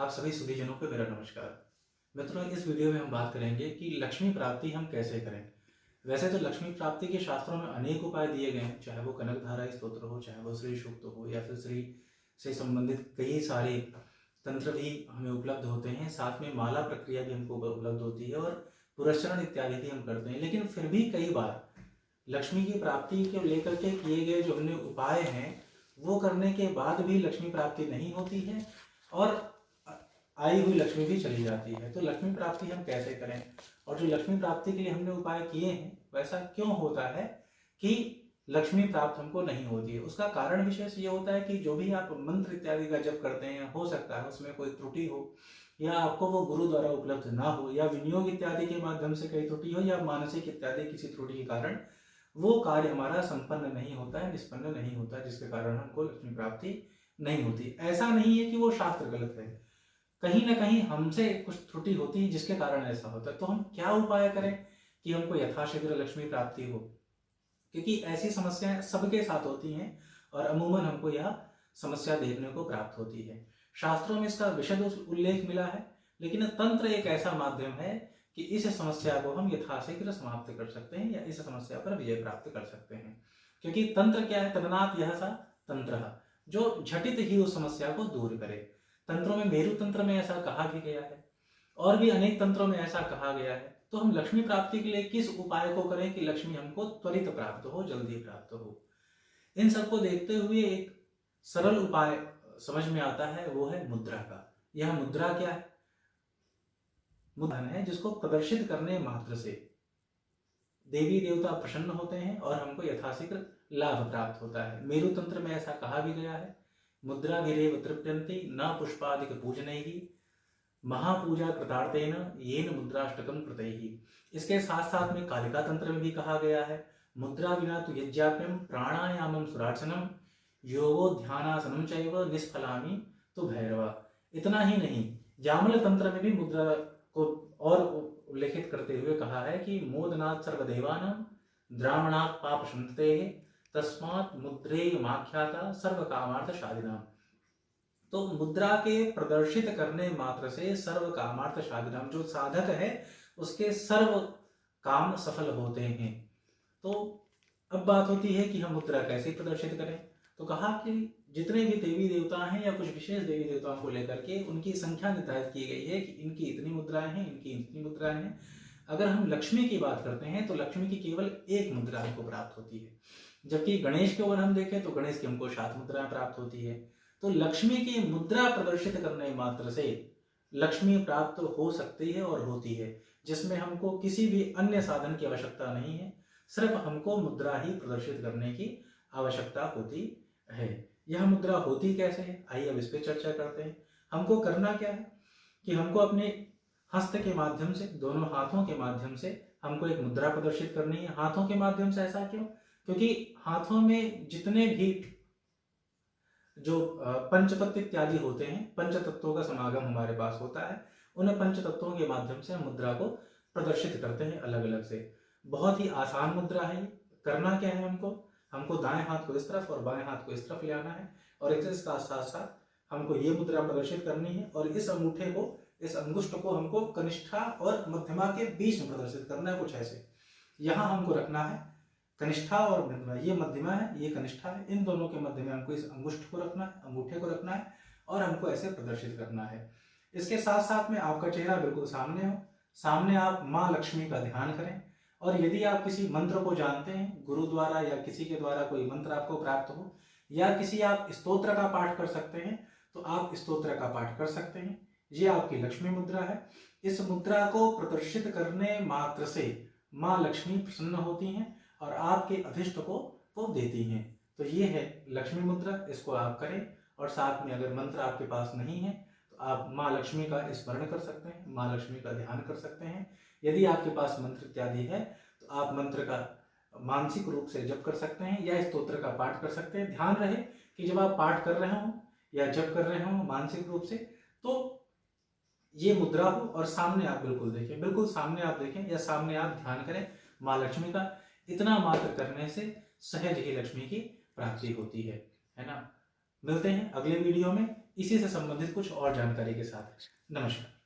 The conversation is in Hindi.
आप सभी सुधीजनों को मेरा नमस्कार। मित्रों, इस वीडियो में हम बात करेंगे कि लक्ष्मी प्राप्ति हम कैसे करें। वैसे तो लक्ष्मी प्राप्ति के शास्त्रों में अनेक उपाय दिए गए हैं, चाहे वो कनकधारा स्तोत्र हो, चाहे वो श्री सूक्त हो, या फिर श्री से संबंधित कई सारे तंत्र भी हमें उपलब्ध होते हैं। साथ में माला प्रक्रिया भी हमको उपलब्ध होती है और पुरस्चरण इत्यादि भी हम करते हैं। लेकिन फिर भी कई बार लक्ष्मी की प्राप्ति को लेकर के किए गए जो हमने उपाय हैं वो करने के बाद भी लक्ष्मी प्राप्ति नहीं होती है और आई हुई लक्ष्मी भी चली जाती है। तो लक्ष्मी प्राप्ति हम कैसे करें, और जो लक्ष्मी प्राप्ति के लिए हमने उपाय किए हैं वैसा क्यों होता है कि लक्ष्मी प्राप्त हमको नहीं होती है। उसका कारण विशेष ये होता है कि जो भी आप मंत्र इत्यादि का जप करते हैं, हो सकता है उसमें कोई त्रुटि हो, या आपको वो गुरु द्वारा उपलब्ध ना हो, या विनियोग इत्यादि के माध्यम से कई त्रुटि हो, या मानसिक इत्यादि किसी त्रुटि के कारण वो कार्य हमारा संपन्न नहीं होता है, निष्पन्न नहीं होता है, जिसके कारण हमको लक्ष्मी प्राप्ति नहीं होती। ऐसा नहीं है कि वो शास्त्र गलत है, कहीं ना कहीं हमसे कुछ त्रुटि होती है जिसके कारण ऐसा होता है। तो हम क्या उपाय करें कि हमको यथाशीघ्र लक्ष्मी प्राप्ति हो, क्योंकि ऐसी समस्याएं सबके साथ होती हैं और अमूमन हमको यह समस्या देखने को प्राप्त होती है। शास्त्रों में इसका विशद उल्लेख मिला है, लेकिन तंत्र एक ऐसा माध्यम है कि इस समस्या को हम यथाशीघ्र समाप्त कर सकते हैं या इस समस्या पर विजय प्राप्त कर सकते हैं। क्योंकि तंत्र क्या है, तदनात् यह सा तंत्र, जो झटित ही उस समस्या को दूर करे। तंत्रों में मेरु तंत्र में ऐसा कहा भी गया है और भी अनेक तंत्रों में ऐसा कहा गया है। तो हम लक्ष्मी प्राप्ति के लिए किस उपाय को करें कि लक्ष्मी हमको त्वरित प्राप्त हो, जल्दी प्राप्त हो। इन सबको देखते हुए एक सरल उपाय समझ में आता है, वो है मुद्रा का। यह मुद्रा क्या है? मुद्रा है जिसको प्रदर्शित करने मात्र से देवी देवता प्रसन्न होते हैं और हमको यथाशीघ्र लाभ प्राप्त होता है। मेरु तंत्र में ऐसा कहा भी गया है, मुद्रा गिरेव तृप्यन्ति न पुष्पादिक पूजनैहि महापूजा कृतार्थेन येन मुद्राष्टकम कृतैहि। इसके साथ साथ में कालिका तंत्र में भी कहा गया है, मुद्रा विना तु यज्ञाप्यम प्राणायामम सुरार्चनम योगो ध्यानासनम चैव निष्फलामि तु भैरवा। इतना ही नहीं, जामल तंत्र में भी मुद्रा को और उल्लेखित करते हुए कहा है कि मोदनात् सर्वदेवानां द्रावणात् पाप संततेः तस्मात् मुद्रे माख्याता सर्व कामार्थ शादिनाम। तो मुद्रा के प्रदर्शित करने मात्र से सर्व कामार्थ शादिनाम, जो साधक है उसके सर्व काम सफल होते हैं। तो अब बात होती है कि हम मुद्रा कैसे प्रदर्शित करें। तो कहा कि जितने भी देवी देवता हैं या कुछ विशेष देवी देवताओं को लेकर के उनकी संख्या निर्धारित की गई है कि इनकी इतनी मुद्राएं हैं, इनकी इतनी मुद्राएं हैं। अगर हम लक्ष्मी की बात करते हैं तो लक्ष्मी की केवल एक मुद्रा हमको प्राप्त होती है, जबकि गणेश के ओर हम देखें तो गणेश की हमको 7 मुद्राएं प्राप्त होती है। तो लक्ष्मी की मुद्रा प्रदर्शित करने मात्र से लक्ष्मी प्राप्त हो सकती है और होती है, जिसमें हमको किसी भी अन्य साधन की आवश्यकता नहीं है, सिर्फ हमको मुद्रा ही प्रदर्शित करने की आवश्यकता होती है। यह मुद्रा होती कैसे है, आइए अब इस पर चर्चा करते हैं। हमको करना क्या है कि हमको अपने हस्त के माध्यम से, दोनों हाथों के माध्यम से हमको एक मुद्रा प्रदर्शित करनी है। हाथों के माध्यम से ऐसा क्यों? क्योंकि हाथों में जितने भी जो पंचतत्व इत्यादि होते हैं, पंच तत्वों का समागम हमारे पास होता है, उन पंच तत्वों के माध्यम से हम मुद्रा को प्रदर्शित करते हैं अलग अलग से। बहुत ही आसान मुद्रा है। करना क्या है, हमको दाएं हाथ को इस तरफ और बाएं हाथ को इस तरफ ले आना है और इसके साथ साथ हमको ये मुद्रा प्रदर्शित करनी है और इस अंगूठे को, इस अंगुष्ठ को हमको कनिष्ठा और मध्यमा के बीच में प्रदर्शित करना है, कुछ ऐसे। यहाँ हमको रखना है कनिष्ठा और मध्यमा, ये मध्यमा है, ये कनिष्ठा है, इन दोनों के मध्य में हमको इस अंगुष्ठ को रखना है, अंगूठे को रखना है और हमको ऐसे प्रदर्शित करना है। इसके साथ साथ में आपका चेहरा बिल्कुल सामने हो, सामने आप माँ लक्ष्मी का ध्यान करें। और यदि आप किसी मंत्र को जानते हैं, गुरु द्वारा या किसी के द्वारा कोई मंत्र आपको प्राप्त हो, या किसी आप स्तोत्र का पाठ कर सकते हैं, तो आप स्तोत्र का पाठ कर सकते हैं। ये आपकी लक्ष्मी मुद्रा है। इस मुद्रा को प्रदर्शित करने मात्र से माँ लक्ष्मी प्रसन्न होती हैं और आपके अभिष्ट को वो देती हैं। तो ये है लक्ष्मी मुद्रा, इसको आप करें। और साथ में अगर मंत्र आपके पास नहीं है तो आप माँ लक्ष्मी का स्मरण कर सकते हैं, माँ लक्ष्मी का ध्यान कर सकते हैं। यदि आपके पास मंत्र इत्यादि है तो आप मंत्र का मानसिक रूप से जप कर सकते हैं या स्तोत्र का पाठ कर सकते हैं। ध्यान रहे कि जब आप पाठ कर रहे हो या जप कर रहे हो मानसिक रूप से, तो ये मुद्रा हो और सामने आप बिल्कुल देखें, बिल्कुल सामने आप देखें या सामने आप ध्यान करें माँ लक्ष्मी का। इतना मात्र करने से सहज ही लक्ष्मी की प्राप्ति होती है ना। मिलते हैं अगले वीडियो में। इसी से संबंधित कुछ और जानकारी के साथ। नमस्कार।